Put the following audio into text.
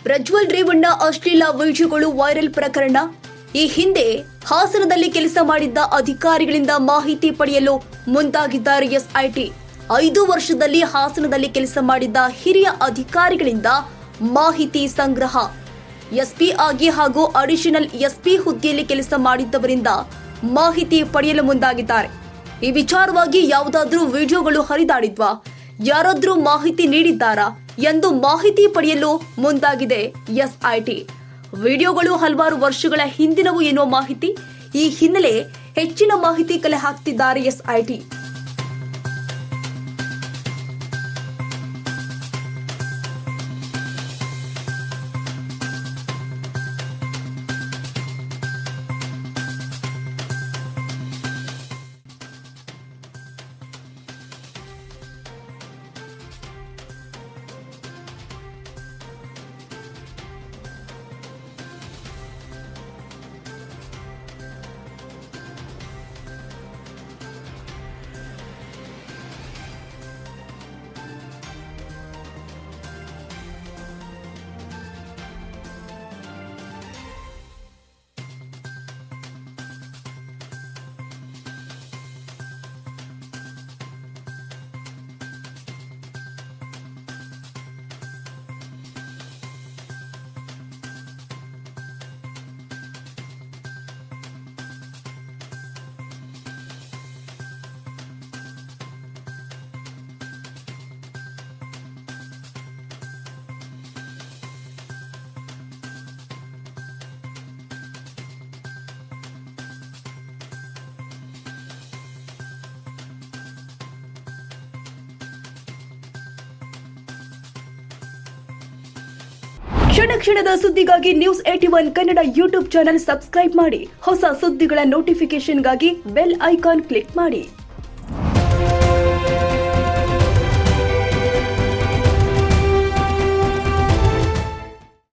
ಪ್ರಜ್ವಲ್ ರೇವಣ್ಣ ಅಶ್ಲೀಲ ವಿಡಿಯೋಗಳು ವೈರಲ್ ಪ್ರಕರಣ. ಈ ಹಿಂದೆ ಹಾಸನದಲ್ಲಿ ಕೆಲಸ ಮಾಡಿದ್ದ ಅಧಿಕಾರಿಗಳಿಂದ ಮಾಹಿತಿ ಪಡೆಯಲು ಮುಂದಾಗಿದ್ದಾರೆ ಎಸ್ಐಟಿ. 5 ವರ್ಷದಲ್ಲಿ ಹಾಸನದಲ್ಲಿ ಕೆಲಸ ಮಾಡಿದ್ದ ಹಿರಿಯ ಅಧಿಕಾರಿಗಳಿಂದ ಮಾಹಿತಿ ಸಂಗ್ರಹ. ಎಸ್ಪಿ ಆಗಿ ಹಾಗೂ ಅಡಿಷನಲ್ ಎಸ್ಪಿ ಹುದ್ದೆಯಲ್ಲಿ ಕೆಲಸ ಮಾಡಿದ್ದವರಿಂದ ಮಾಹಿತಿ ಪಡೆಯಲು ಮುಂದಾಗಿದ್ದಾರೆ. ಈ ವಿಚಾರವಾಗಿ ಯಾವುದಾದ್ರೂ ವಿಡಿಯೋಗಳು ಹರಿದಾಡಿದ್ವಾ, ಯಾರಾದ್ರೂ ಮಾಹಿತಿ ನೀಡಿದ್ದಾರಾ ಎಂದು ಮಾಹಿತಿ ಪಡೆಯಲು ಮುಂದಾಗಿದೆ ಎಸ್ಐಟಿ. ವಿಡಿಯೋಗಳು ಹಲವಾರು ವರ್ಷಗಳ ಹಿಂದಿನವು ಎನ್ನುವ ಮಾಹಿತಿ. ಈ ಹಿನ್ನೆಲೆ ಹೆಚ್ಚಿನ ಮಾಹಿತಿ ಕಲೆ ಹಾಕ್ತಿದ್ದಾರೆ ಎಸ್ಐಟಿ. ಕ್ಷಣ ಕ್ಷಣದ ಸುದ್ದಿಗಾಗಿ News81 Kannada YouTube channel subscribe ಮಾಡಿ. ಹೊಸ ಸುದ್ದಿಗಳ ನೋಟಿಫಿಕೇಶನ್ಗಾಗಿ ಬೆಲ್ ಐಕಾನ್ ಕ್ಲಿಕ್ ಮಾಡಿ.